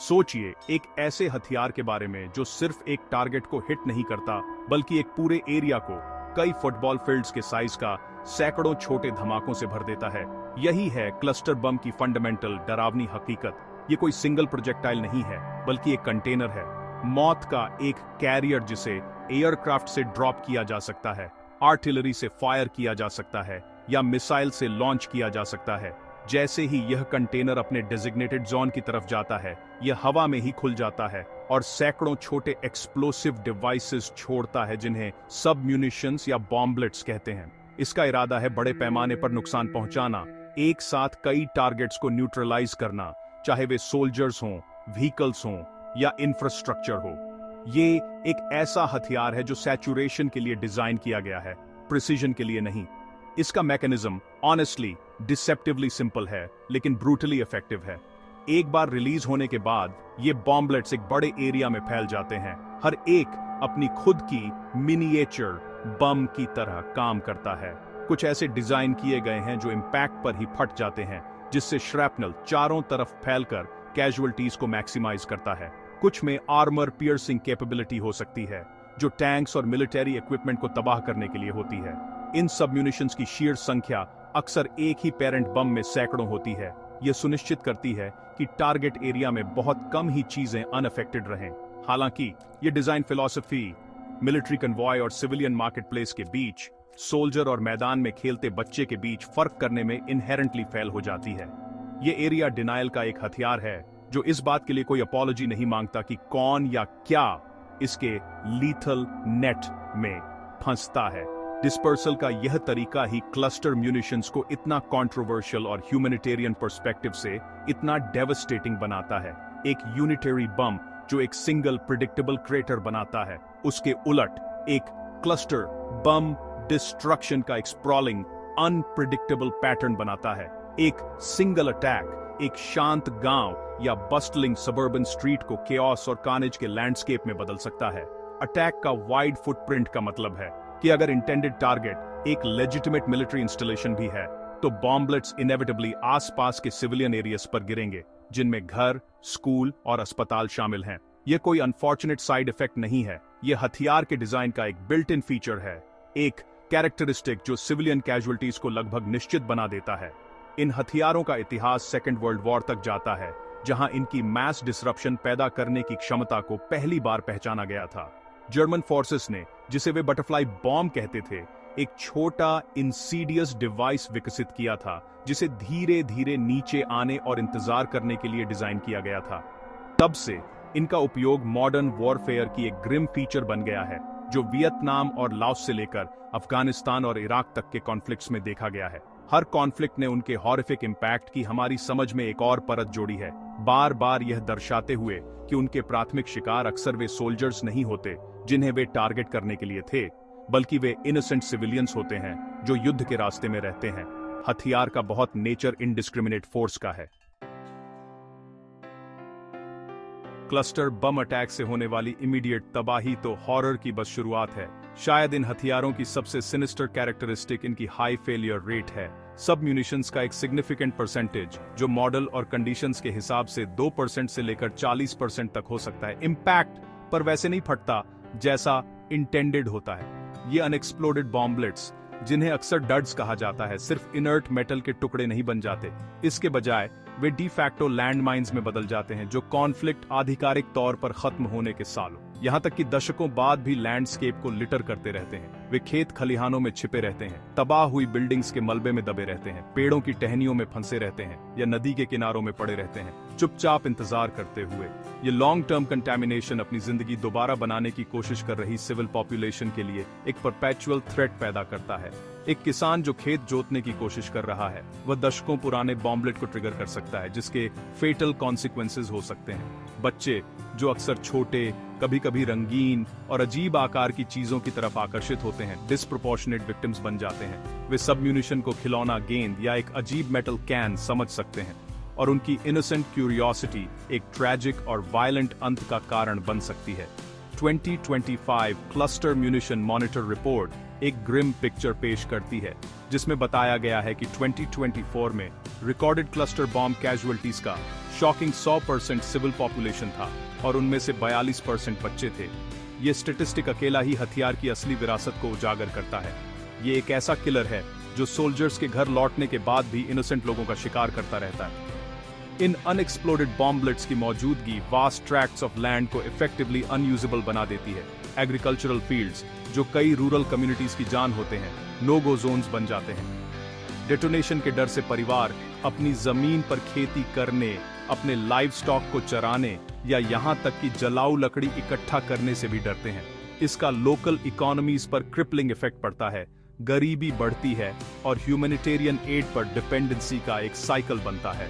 सोचिए एक ऐसे हथियार के बारे में जो सिर्फ एक टारगेट को हिट नहीं करता बल्कि एक पूरे एरिया को कई फुटबॉल फील्ड्स के साइज का सैकड़ों छोटे धमाकों से भर देता है। यही है क्लस्टर बम की फंडामेंटल डरावनी हकीकत। ये कोई सिंगल प्रोजेक्टाइल नहीं है बल्कि एक कंटेनर है, मौत का एक कैरियर जिसे एयरक्राफ्ट से ड्रॉप किया जा सकता है, आर्टिलरी से फायर किया जा सकता है या मिसाइल से लॉन्च किया जा सकता है। जैसे ही यह कंटेनर अपने डेजिग्नेटेड जोन की तरफ जाता है, यह हवा में ही खुल जाता है और सैकड़ों छोटे एक्सप्लोसिव डिवाइसेस छोड़ता है जिन्हें सब म्यूनिशंस या बॉम्बलेट्स कहते हैं। इसका इरादा है बड़े पैमाने पर नुकसान पहुंचाना, एक साथ कई टारगेट्स को न्यूट्रलाइज करना, चाहे वे सोल्जर्स हों, व्हीकल्स हों या इंफ्रास्ट्रक्चर हो। ये एक ऐसा हथियार है जो सैचुरेशन के लिए डिजाइन किया गया है, प्रिसीजन के लिए नहीं। इसका मैकेनिज्म ऑनेस्टली डिसेप्टिवली सिंपल है लेकिन ब्रूटली इफेक्टिव है। एक बार रिलीज होने के बाद ये बॉम्बलेट्स एक बड़े एरिया में फैल जाते हैं, हर एक अपनी खुद की मिनिएचर बम की तरह काम करता है। कुछ ऐसे डिजाइन किए गए हैं जो इंपैक्ट पर ही फट जाते हैं, जिससे श्रैपनल चारों तरफ फैलकर कैजुअल्टीज को मैक्सिमाइज करता है। कुछ में आर्मर पियर्सिंग कैपेबिलिटी हो सकती है जो टैंक्स और मिलिट्री इक्विपमेंट को तबाह करने के लिए होती है। इन सब म्यूनिशंस की शीर संख्या अक्सर एक ही पेरेंट बम में सैकड़ों होती है। यह सुनिश्चित करती है कि टारगेट एरिया में बहुत कम ही चीजें अनअफेक्टेड रहें। हालांकि यह डिजाइन फिलॉसफी मिलिट्री कन्वॉय और सिविलियन मार्केटप्लेस के बीच, सोल्जर और मैदान में खेलते बच्चे के बीच फर्क करने में इनहेरेंटली फेल हो जाती है। यह एरिया डिनायल का एक हथियार है जो इस बात के लिए कोई अपॉलॉजी नहीं मांगता कि कौन या क्या इसके लीथल नेट में फंसता है। डिस्पर्सल का यह तरीका ही क्लस्टर म्यूनिशंस को इतना कंट्रोवर्शियल और ह्यूमैनिटेरियन पर्सपेक्टिव से इतना डेवस्टेटिंग बनाता है। एक यूनिटरी बम जो एक सिंगल प्रिडिक्टेबल क्रेटर बनाता है, उसके उलट एक क्लस्टर बम डिस्ट्रक्शन का एक स्प्रॉलिंग अनप्रिडिक्टेबल पैटर्न बनाता है। एक सिंगल अटैक एक शांत गांव या बस्टलिंग सबर्बन स्ट्रीट को केओस और कार्नेज के लैंडस्केप में बदल सकता है। अटैक का वाइड फुटप्रिंट का मतलब है कि अगर इंटेंडेड टारगेट एक लेजिटिमेट मिलिट्री इंस्टॉलेशन भी है तो बॉम्बलेट्स इनेविटेबली आसपास के सिविलियन एरियाज पर गिरेंगे, जिनमें घर, स्कूल और अस्पताल शामिल हैं। यह कोई अनफॉर्चुनेट साइड इफेक्ट नहीं है, यह हथियार के डिजाइन का एक बिल्ट इन फीचर है, एक कैरेक्टरिस्टिक जो सिविलियन कैजुअल्टीज को लगभग निश्चित बना देता है। इन हथियारों का इतिहास सेकेंड वर्ल्ड वॉर तक जाता है, जहां इनकी मैस डिसरप्शन पैदा करने की क्षमता को पहली बार पहचाना गया था। जर्मन फोर्सेस ने, जिसे वे बटरफ्लाई बॉम्ब कहते थे, एक छोटा इंसीडियस डिवाइस विकसित किया था जिसे धीरे धीरे नीचे आने और इंतजार करने के लिए डिजाइन किया गया था। तब से इनका उपयोग मॉडर्न वॉरफेयर की एक ग्रिम फीचर बन गया है जो वियतनाम और लाओस से लेकर अफगानिस्तान और इराक तक के कॉन्फ्लिक्ट्स में देखा गया है। हर कॉन्फ्लिक्ट ने उनके हॉरिफिक इंपैक्ट की हमारी समझ में एक और परत जोड़ी है, बार बार यह दर्शाते हुए कि उनके प्राथमिक शिकार अक्सर वे सोल्जर्स नहीं होते जिन्हें वे टारगेट करने के लिए थे, बल्कि वे इनोसेंट सिविलियंस होते हैं जो युद्ध के रास्ते में रहते हैं। हथियार का बहुत नेचर इनडिस्क्रिमिनेट फोर्स का है। क्लस्टर बम अटैक से होने वाली इमीडिएट तबाही तो हॉरर की बस शुरुआत है। शायद इन हथियारों की सबसे सिनिस्टर कैरेक्टरिस्टिक इनकी हाई फेलियर रेट है। सब म्यूनिशंस का एक सिग्निफिकेंट परसेंटेज जो मॉडल और कंडीशंस के हिसाब से 2% से लेकर 40% तक हो सकता है, इंपैक्ट पर वैसे नहीं फटता जैसा इंटेंडेड होता है। ये अनएक्सप्लोडेड बॉम्बलेट्स, जिन्हें अक्सर डड्स कहा जाता है, सिर्फ इनर्ट मेटल के टुकड़े नहीं बन जाते। इसके बजाय वे डी फैक्टो लैंडमाइंस में बदल जाते हैं जो कॉन्फ्लिक्ट आधिकारिक तौर पर खत्म होने के सालों, यहाँ तक कि दशकों बाद भी लैंडस्केप को लिटर करते रहते हैं। वे खेत खलिहानों में छिपे रहते हैं, तबाह हुई बिल्डिंग्स के मलबे में दबे रहते हैं, पेड़ों की टहनियों में फंसे रहते हैं या नदी के किनारों में पड़े रहते हैं, चुपचाप इंतजार करते हुए। ये लॉन्ग टर्म कंटेमिनेशन अपनी जिंदगी दोबारा बनाने की कोशिश कर रही सिविल पॉपुलेशन के लिए एक परपेचुअल थ्रेट पैदा करता है। एक किसान जो खेत जोतने की कोशिश कर रहा है, वह दशकों पुराने बॉम्बलेट को ट्रिगर कर सकता है जिसके फेटल कॉन्सिक्वेंसेस हो सकते हैं। बच्चे जो अक्सर छोटे, कभी कभी रंगीन और अजीब आकार की चीजों की तरफ आकर्षित होते हैं, डिस्प्रोपोर्शनेट विक्टिम्स बन जाते हैं। वे सब म्यूनिशन को खिलौना, गेंद या एक अजीब मेटल कैन समझ सकते हैं और उनकी इनोसेंट क्यूरियोसिटी एक ट्रैजिक और वायलेंट अंत का कारण बन सकती है। 2025 क्लस्टर म्यूनिशन मॉनिटर रिपोर्ट एक ग्रिम पिक्चर पेश करती है, जिसमें बताया गया है कि 2024 में रिकॉर्डेड क्लस्टर बॉम्ब कैजुअल्टीज का शॉकिंग 100% सिविल पॉपुलेशन था और उनमें से 42% बच्चे थे। ये स्टेटिस्टिक अकेला ही हथियार की असली विरासत को उजागर करता है। ये एक ऐसा किलर है जो सोल्जर्स के घर लौटने के बाद भी इनोसेंट लोगों का शिकार करता रहता है। इन अनएक्सप्लोडेड बॉम्बलेट्स की मौजूदगी वास्ट ट्रैक्ट्स ऑफ लैंड को इफेक्टिवली अनयूजेबल बना देती है। एग्रीकल्चरल फील्ड्स, जो कई रूरल कम्युनिटीज की जान होते हैं, नो गो जोन्स बन जाते हैं। डेटोनेशन के डर से परिवार अपनी जमीन पर खेती करने, अपने लाइव स्टॉक को चराने या यहां तक कि जलाऊ लकड़ी इकट्ठा करने से भी डरते हैं। इसका लोकल इकोनॉमीज पर क्रिपलिंग इफेक्ट पड़ता है, गरीबी बढ़ती है और ह्यूमैनिटेरियन एड पर डिपेंडेंसी का एक साइकिल बनता है।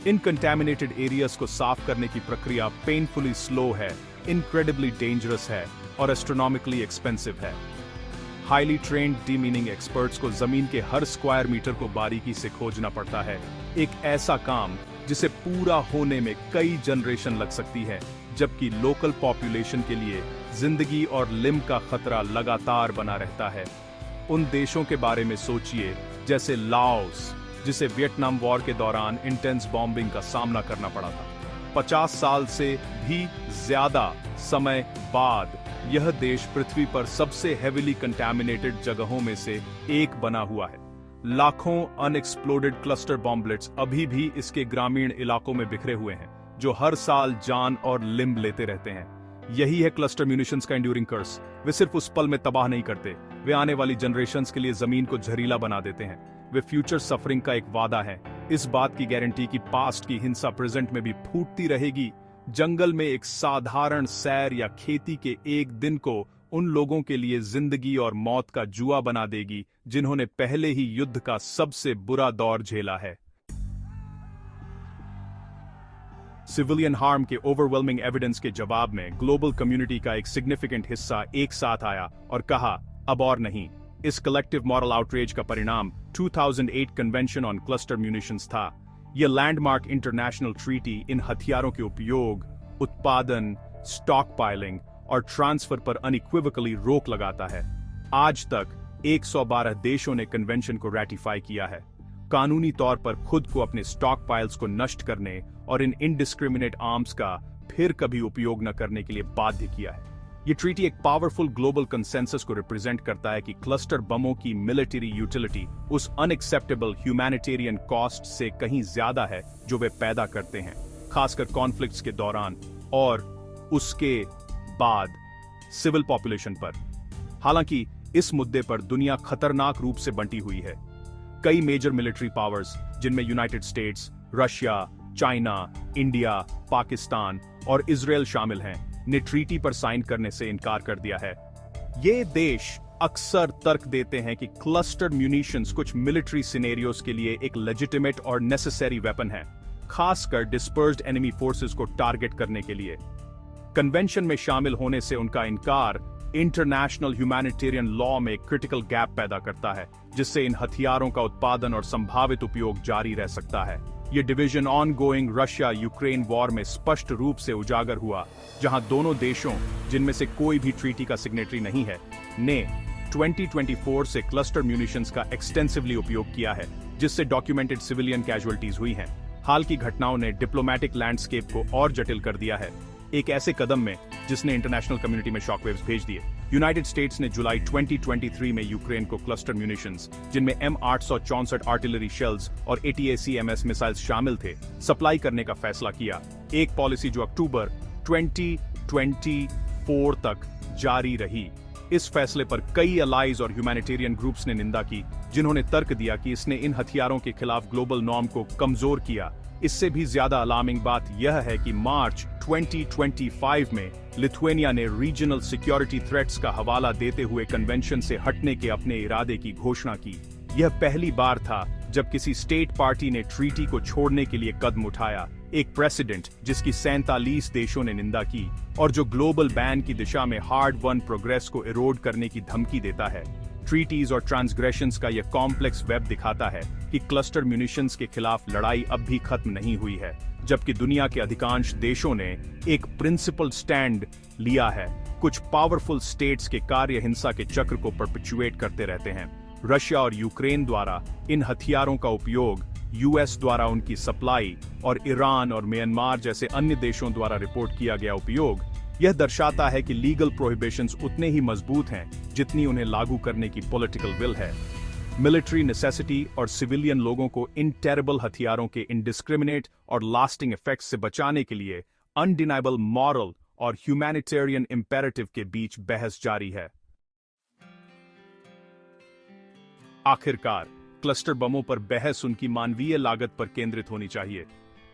इन कंटैमिनेटेड एरियाज को साफ करने की प्रक्रिया पेनफुली स्लो है, इनक्रेडिबली डेंजरस है और एस्ट्रोनॉमिकली एक्सपेंसिव है। हाईली ट्रेन्ड डीमीनिंग एक्सपर्ट्स को जमीन के हर स्क्वायर मीटर को बारीकी से खोजना पड़ता है, एक ऐसा काम जिसे पूरा होने में कई जनरेशन लग सकती है, जबकि लोकल पॉपुलेशन के लिए जिंदगी और लिम का खतरा लगातार बना रहता है। उन देशों के बारे में सोचिए जैसे लाओस, जिसे वियतनाम वॉर के दौरान इंटेंस बॉम्बिंग का सामना करना पड़ा था। 50 साल से भी ज्यादा समय बाद यह देश पृथ्वी पर सबसे हेविली कंटैमिनेटेड जगहों में से एक बना हुआ है। लाखों अनएक्सप्लोडेड क्लस्टर बॉम्बलेट्स अभी भी इसके ग्रामीण इलाकों में बिखरे हुए हैं, जो हर साल जान और लिम्ब लेते रहते हैं। यही है क्लस्टर म्यूनिशंस का एंड्यूरिंग कर्स। वे सिर्फ उस पल में तबाह नहीं करते, वे आने वाली जनरेशंस के लिए जमीन को जहरीला बना देते हैं। वे फ्यूचर सफरिंग का एक वादा है, इस बात की गारंटी कि पास्ट की हिंसा प्रेजेंट में भी फूटती रहेगी। जंगल में एक साधारण सैर या खेती के एक दिन को उन लोगों के लिए जिंदगी और मौत का जुआ बना देगी जिन्होंने पहले ही युद्ध का सबसे बुरा दौर झेला है। सिविलियन हार्म के ओवरवेलमिंग एविडेंस के जवाब में ग्लोबल कम्युनिटी का एक सिग्निफिकेंट हिस्सा एक साथ आया और कहा, अब और नहीं। इस कलेक्टिव मॉरल आउटरेज का परिणाम 2008 कन्वेंशन ऑन क्लस्टर म्यूनिशंस था। यह लैंडमार्क इंटरनेशनल ट्रीटी इन हथियारों के उपयोग, उत्पादन, स्टॉक पाइलिंग और ट्रांसफर पर अनइक्विवोकली रोक लगाता है। आज तक 112 देशों ने कन्वेंशन को रैटिफाई किया है, कानूनी तौर पर खुद को अपने स्टॉक पाइल्स को नष्ट करने और इन इनडिस्क्रिमिनेट आर्म्स का फिर कभी उपयोग न करने के लिए बाध्य किया है। ये ट्रीटी एक पावरफुल ग्लोबल कंसेंसस को रिप्रेजेंट करता है कि क्लस्टर बमों की मिलिट्री यूटिलिटी उस अनएक्सेप्टेबल ह्यूमैनिटेरियन कॉस्ट से कहीं ज्यादा है जो वे पैदा करते हैं, खासकर कॉन्फ्लिक्ट्स के दौरान और उसके बाद सिविल पॉपुलेशन पर। हालांकि इस मुद्दे पर दुनिया खतरनाक रूप से बंटी हुई है। कई मेजर मिलिट्री पावर्स, जिनमें United states, Russia, China, India, Pakistan और इजराइल शामिल हैं, ने ट्रीटी पर साइन करने से इनकार कर दिया है। ये देश अक्सर तर्क देते हैं कि क्लस्टर म्यूनिशंस कुछ मिलिट्री सिनेरियोस के लिए एक लेजिटिमेट और नेसेसरी वेपन है, खासकर डिस्पर्स्ड एनिमी फोर्सेस को टारगेट करने के लिए। कन्वेंशन में शामिल होने से उनका इनकार इंटरनेशनल ह्यूमैनिटेरियन लॉ में क्रिटिकल गैप पैदा करता है, जिससे इन हथियारों का उत्पादन और संभावित उपयोग जारी रह सकता है। ये division ongoing Russia Ukraine war में स्पष्ट रूप से उजागर हुआ, जहां दोनों देशों, जिनमें से कोई भी ट्रीटी का सिग्नेटरी नहीं है, ने 2024 से क्लस्टर म्यूनिशंस का एक्सटेंसिवली उपयोग किया है, जिससे डॉक्यूमेंटेड सिविलियन कैजुअल्टीज हुई हैं। हाल की घटनाओं ने डिप्लोमैटिक लैंडस्केप को और जटिल कर दिया है, एक ऐसे कदम में जिसने इंटरनेशनल कम्युनिटी में शॉकवेव्स भेज दिए। यूनाइटेड स्टेट्स ने जुलाई 2023 में यूक्रेन को क्लस्टर म्यूनिशंस, जिनमें M864 आर्टिलरी शेल्स और ATACMS मिसाइल्स शामिल थे, सप्लाई करने का फैसला किया। एक पॉलिसी जो अक्टूबर 2024 तक जारी रही। इस फैसले पर कई अलाइज और ह्यूमैनिटेरियन ग्रुप्स ने निंदा की, जिन्होंने तर्क दिया कि इसने इन हथियारों के खिलाफ ग्लोबल नॉर्म को कमजोर किया। इससे भी ज्यादा अलार्मिंग बात यह है कि मार्च 2025 में लिथुआनिया ने रीजनल सिक्योरिटी थ्रेट्स का हवाला देते हुए कन्वेंशन से हटने के अपने इरादे की घोषणा की। यह पहली बार था जब किसी स्टेट पार्टी ने ट्रीटी को छोड़ने के लिए कदम उठाया, एक प्रेसिडेंट जिसकी 47 देशों ने निंदा की और जो ग्लोबल बैन की दिशा में हार्ड वन प्रोग्रेस को इरोड करने की धमकी देता है। ट्रीटीज और ट्रांसग्रेशंस का यह कॉम्प्लेक्स वेब दिखाता है कि क्लस्टर म्यूनिशंस के खिलाफ लड़ाई अब भी खत्म नहीं हुई है, जबकि दुनिया के अधिकांश देशों ने एक प्रिंसिपल स्टैंड लिया है। कुछ पावरफुल स्टेट्स के कार्य हिंसा के चक्र को परपेचुएट करते रहते हैं। रशिया और यूक्रेन द्वारा इन हथियारों का उपयोग, यूएस द्वारा उनकी सप्लाई और ईरान और म्यांमार जैसे अन्य देशों द्वारा रिपोर्ट किया गया उपयोग, यह दर्शाता है कि लीगल प्रोहिबिशंस उतने ही मजबूत हैं जितनी उन्हें लागू करने की पॉलिटिकल विल है। मिलिट्री नेसेसिटी और सिविलियन लोगों को इन टेरेबल हथियारों के इंडिस्क्रिमिनेट और लास्टिंग इफेक्ट्स से बचाने के लिए अनडिनाइबल मॉरल और ह्यूमैनिटेरियन इंपेरेटिव के बीच बहस जारी है। आखिरकार क्लस्टर बमों पर बहस उनकी मानवीय लागत पर केंद्रित होनी चाहिए।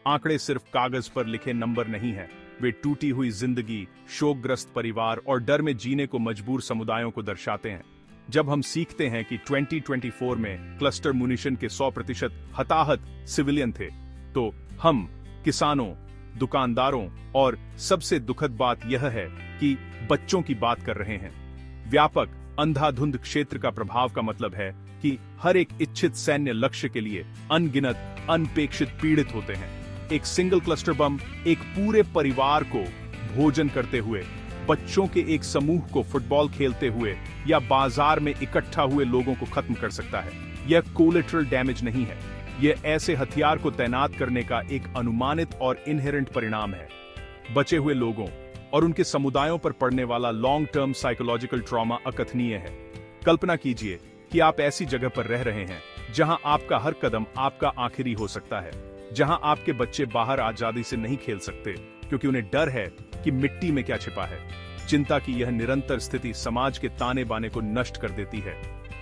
आंकड़े सिर्फ कागज पर लिखे नंबर नहीं हैं, वे टूटी हुई जिंदगी, शोकग्रस्त परिवार और डर में जीने को मजबूर समुदायों को दर्शाते हैं। जब हम सीखते हैं कि 2024 में क्लस्टर मुनिशन के 100% हताहत सिविलियन थे, तो हम किसानों, दुकानदारों और सबसे दुखद बात यह है कि बच्चों की बात कर रहे हैं। व्यापक अंधाधुंध क्षेत्र का प्रभाव का मतलब है कि हर एक इच्छित सैन्य लक्ष्य के लिए अनगिनत अनपेक्षित पीड़ित होते हैं। एक सिंगल क्लस्टर बम एक पूरे परिवार को भोजन करते हुए, बच्चों के एक समूह को फुटबॉल खेलते हुए या बाजार में इकट्ठा हुए लोगों को खत्म कर सकता है। यह कोलेटरल डैमेज नहीं है, यह ऐसे हथियार को तैनात करने का एक अनुमानित और इनहेरेंट परिणाम है। बचे हुए लोगों और उनके समुदायों पर पड़ने वाला लॉन्ग टर्म साइकोलॉजिकल ट्रॉमा अकथनीय है। कल्पना कीजिए कि आप ऐसी जगह पर रह रहे हैं जहां आपका हर कदम आपका आखिरी हो सकता है, जहां आपके बच्चे बाहर आजादी से नहीं खेल सकते क्योंकि उन्हें डर है कि मिट्टी में क्या छिपा है। चिंता की यह निरंतर स्थिति समाज के ताने बाने को नष्ट कर देती है।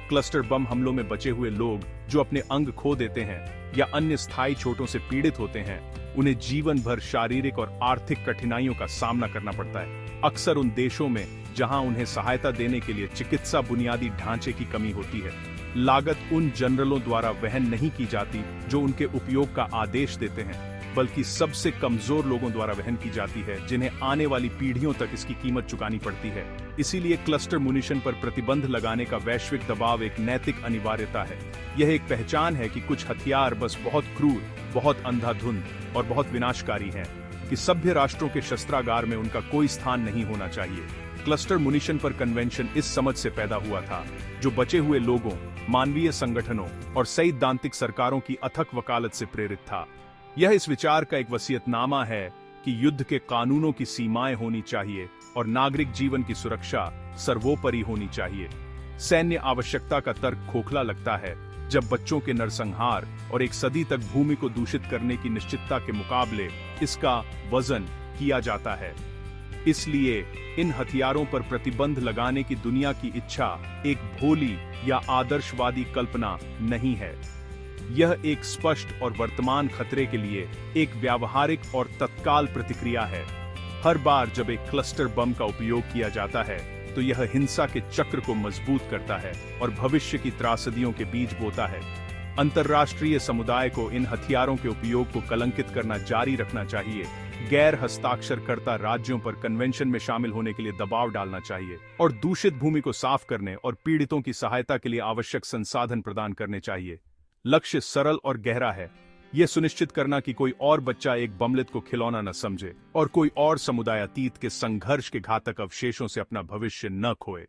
क्लस्टर बम हमलों में बचे हुए लोग जो अपने अंग खो देते हैं या अन्य स्थायी चोटों से पीड़ित होते हैं, उन्हें जीवन भर शारीरिक और आर्थिक कठिनाइयों का सामना करना पड़ता है। अक्सर उन देशों में जहां उन्हें सहायता देने के लिए चिकित्सा बुनियादी ढांचे की कमी होती है। लागत उन जनरलों द्वारा वहन नहीं की जाती जो उनके उपयोग का आदेश देते हैं, बल्कि सबसे कमजोर लोगों द्वारा वहन की जाती है, जिन्हें आने वाली पीढ़ियों तक इसकी कीमत चुकानी पड़ती है। इसीलिए क्लस्टर मुनिशन पर प्रतिबंध लगाने का वैश्विक दबाव एक नैतिक अनिवार्यता है। यह एक पहचान है कि कुछ हथियार बस बहुत क्रूर, बहुत अंधाधुंध और बहुत विनाशकारी हैं, कि सभ्य राष्ट्रों के शस्त्रागार में उनका कोई स्थान नहीं होना चाहिए। क्लस्टर मुनिशन पर कन्वेंशन इस समझ से पैदा हुआ था, जो बचे हुए लोगों, मानवीय संगठनों और सैद्धांतिक सरकारों की अथक वकालत से प्रेरित था। यह इस विचार का एक वसीयतनामा है कि युद्ध के कानूनों की सीमाएं होनी चाहिए और नागरिक जीवन की सुरक्षा सर्वोपरि होनी चाहिए। सैन्य आवश्यकता का तर्क खोखला लगता है जब बच्चों के नरसंहार और एक सदी तक भूमि को दूषित करने की निश्चितता के मुकाबले इसका वजन किया जाता है। इसलिए इन हथियारों पर प्रतिबंध लगाने की दुनिया की इच्छा एक भोली या आदर्शवादी कल्पना नहीं है। यह एक स्पष्ट और वर्तमान खतरे के लिए एक व्यावहारिक और तत्काल प्रतिक्रिया है। हर बार जब एक क्लस्टर बम का उपयोग किया जाता है, तो यह हिंसा के चक्र को मजबूत करता है और भविष्य की त्रासदियों के बीज बोता है। अंतर्राष्ट्रीय समुदाय को इन हथियारों के उपयोग को कलंकित करना जारी रखना चाहिए। गैर हस्ताक्षरकर्ता राज्यों पर कन्वेंशन में शामिल होने के लिए दबाव डालना चाहिए और दूषित भूमि को साफ करने और पीड़ितों की सहायता के लिए आवश्यक संसाधन प्रदान करने चाहिए। लक्ष्य सरल और गहरा है, यह सुनिश्चित करना कि कोई और बच्चा एक बमलित को खिलौना न समझे और कोई और समुदाय अतीत के संघर्ष के घातक अवशेषों से अपना भविष्य न खोए।